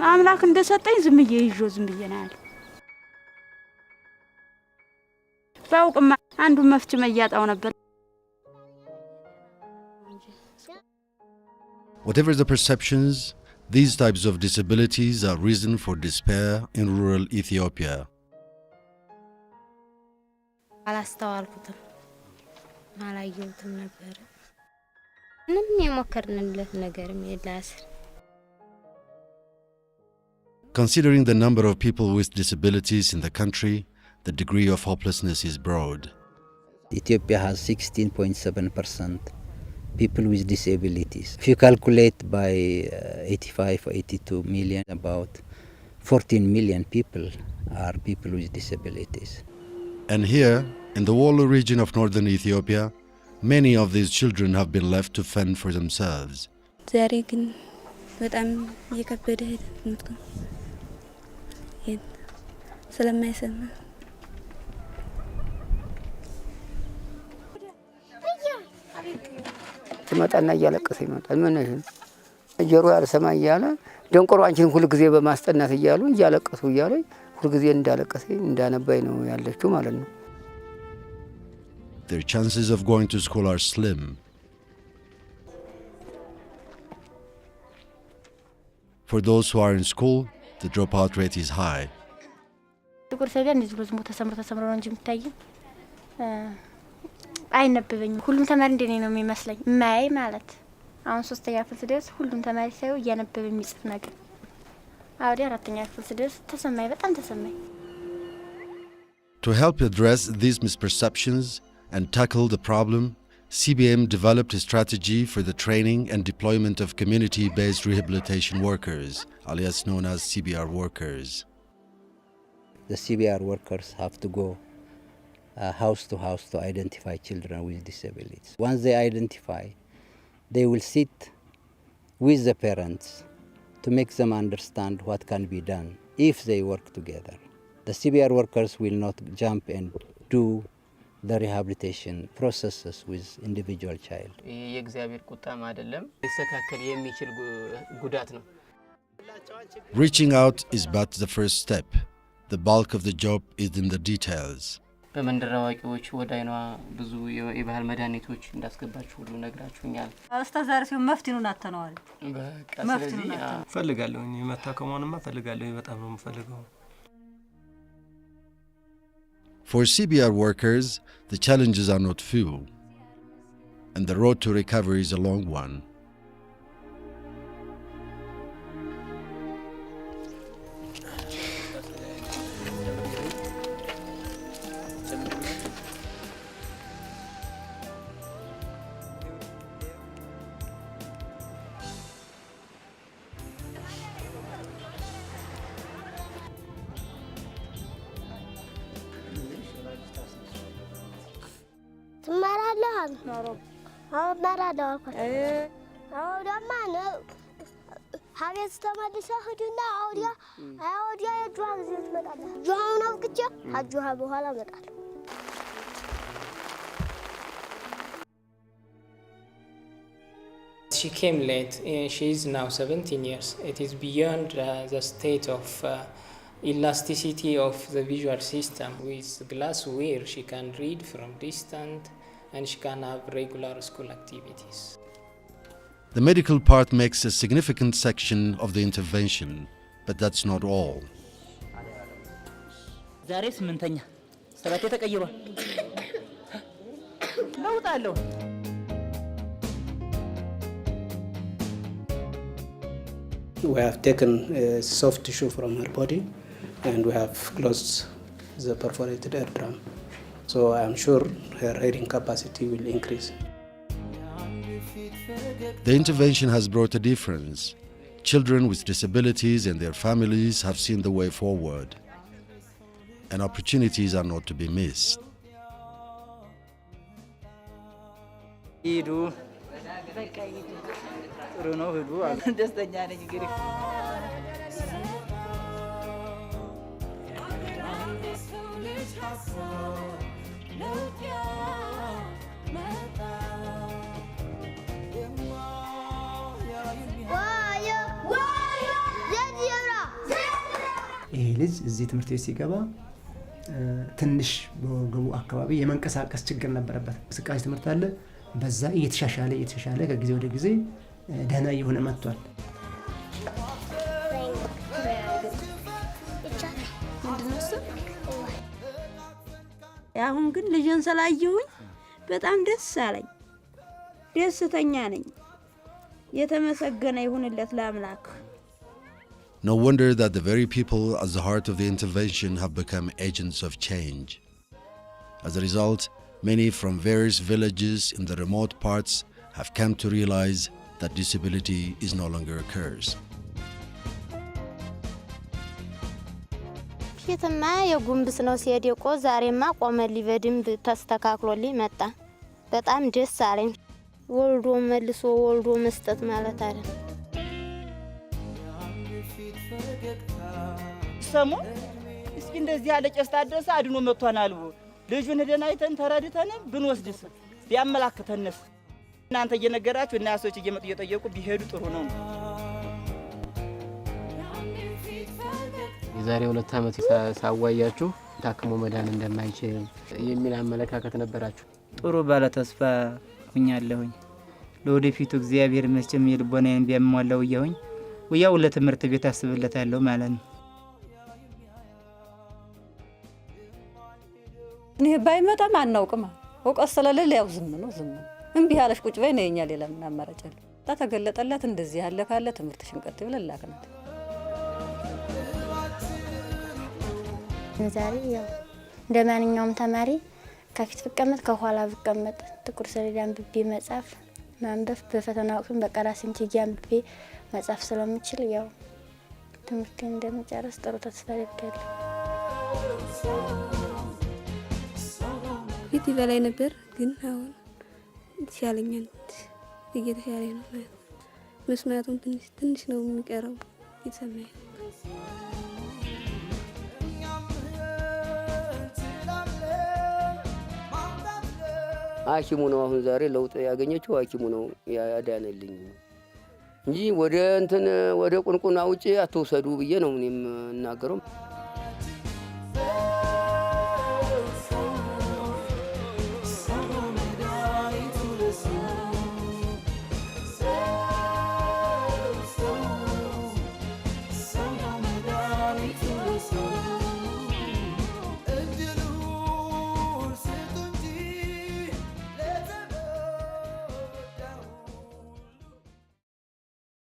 አምላክ እንደሰጠኝ ዝም ብዬ ነው ያለው። ባውቅማ አንዱ መፍች መያጣው ነበር። Whatever the perceptions, these types of disabilities are reason for despair in rural Ethiopia. አላስተዋልኩትም አላየሁትም ነበር። ምንም የሞከርንለት ነገርም የላስ Considering the number of people with disabilities in the country, the degree of hopelessness is broad. Ethiopia has 16.7% people with disabilities. If you calculate by 85 or 82 million, about 14 million people are people with disabilities. And here, in the Wollo region of northern Ethiopia, many of these children have been left to fend for themselves. ዛሬ ግን በጣም እየከበደ ሄደ ስለማይሰማ ትመጣና እያለቀሰ ይመጣል። ምን ይሄ ጆሮ ያልሰማ እያለ ደንቆሮ አንቺን ሁሉ ጊዜ በማስጠናት እያሉ እያለቀሱ እያለ ሁሉ ጊዜ እንዳለቀሰ እንዳነባይ ነው ያለችው ማለት ነው። Their chances of going to school are slim. For those who are in school, the dropout rate is high. ጥቁር ሰው እንደዚህ ብሎ ዝም ተሰምሮ ነው እንጂ የምታየው አይነበበኝም። ሁሉም ተማሪ እንደኔ ነው የሚመስለኝ ማይ ማለት አሁን 3ኛ ክፍል ስደርስ ሁሉም ተማሪ ሳይው እያነበበ የሚጽፍ ነገር አውዲ 4ኛ ክፍል ስደርስ ተሰማኝ በጣም ተሰማኝ። To help address these misperceptions and tackle the problem, CBM developed a strategy for the training and deployment of community-based rehabilitation workers, alias known as CBR workers. The CBR workers have to go house to house to identify children with disabilities. Once they identify, they will sit with the parents to make them understand what can be done if they work together. The CBR workers will not jump and do the rehabilitation processes with individual child. የእግዚአብሔር ቁጣም አይደለም ሊስተካከል የሚችል ጉዳት ነው። Reaching out is but the first step. The bulk of the job is in the details. በመንደር አዋቂዎች ወዳይኗ ብዙ የባህል መድኃኒቶች እንዳስገባችሁ ሁሉ ነግራችሁኛል። አስተዛር ሲሆን መፍትኑን አተነዋል። በቃ ስለዚህ ፈልጋለሁ መታከሙንማ ፈልጋለሁ በጣም ነው የምፈልገው። For CBR workers, the challenges are not few, and the road to recovery is a long one. She came late. She is now 17 years. It is beyond the state of elasticity of the visual system. With glassware, she can read from distance and she can have regular school activities. The medical part makes a significant section of the intervention, but that's not all. ዛሬ 8ኛ ሰባቴ ተቀይሯል። ለውጣለሁ። We have taken a soft tissue from her body and we have closed the perforated eardrum. So I am sure her hearing capacity will increase. The intervention has brought a difference. Children with disabilities and their families have seen the way forward, and opportunities are not to be missed. ጥሩ ነው ህዱ ደስተኛ ነኝ እንግዲህ ይሄ ልጅ እዚህ ትምህርት ቤት ሲገባ ትንሽ በወገቡ አካባቢ የመንቀሳቀስ ችግር ነበረበት። እንቅስቃሴ ትምህርት አለ። በዛ እየተሻሻለ ከጊዜ ወደ ጊዜ ደህና እየሆነ መጥቷል። አሁን ግን ልጅን ስላየሁኝ በጣም ደስ አለኝ። ደስተኛ ነኝ። የተመሰገነ ይሁንለት ለአምላክ። No wonder that the very people at the heart of the intervention have become agents of change. As a result, many from various villages in the remote parts have come to realize that disability is no longer a curse. ፊትማ የጉንብስ ነው ሲሄድቆ ዛሬማ ቆመልኝ በደንብ ተስተካክሎልኝ መጣ። በጣም ደስ አለኝ። ወልዶ መልሶ ወልዶ መስጠት ማለት አይደል። ሰሙ እስኪ እንደዚህ ያለ ጨስታ አደረሰ አድኖ መጥቷናል። ልጁን ሄደን አይተን ተረድተን ብንወስድስ ቢያመላክተንስ እናንተ እየነገራችሁ እና ያሶች እየመጡ እየጠየቁ ቢሄዱ ጥሩ ነው። የዛሬ 2 ዓመት ሳዋያችሁ ታክሞ መዳን እንደማይችል የሚል አመለካከት ነበራችሁ። ጥሩ ባለ ተስፋ ሁኛለሁኝ። ለወደፊቱ እግዚአብሔር መቼም የልቦናዬን ቢያሟላው እያሁኝ ወያው ለትምህርት ቤት አስብለታለሁ ማለት ነው። እኔ ባይመጣም አናውቅም። እውቀት ስለሌለ ያው ዝም ነው። እምቢ ያለሽ ቁጭ በይ ነው የኛ ሌላ ምን አማራጭ አለ? ተገለጠላት እንደዚህ ያለ ካለ ትምህርትሽን ቀጥ ብለን ላክናት። ዛሬ ያው እንደ ማንኛውም ተማሪ ከፊት ብቀመጥ ከኋላ ብቀመጥ ጥቁር ሰሌዳ አንብቤ መጻፍ ማንበብ በፈተና ወቅት በቀራሲም ችዬ አንብቤ መጻፍ ስለምችል ያው ትምህርቴን እንደምጨርስ ጥሩ ተስፋ አደርጋለሁ። ፊት በላይ ነበር ግን አሁን ይሻለኛል። እየተሻለ ነው ማለት መስማቱም ትንሽ ነው የሚቀረው ይሰማኝ። ሐኪሙ ነው አሁን ዛሬ ለውጥ ያገኘችው ሐኪሙ ነው ያዳነልኝ እንጂ ወደ ቁንቁና ውጪ አትወሰዱ ብዬ ነው እኔም እናገረው።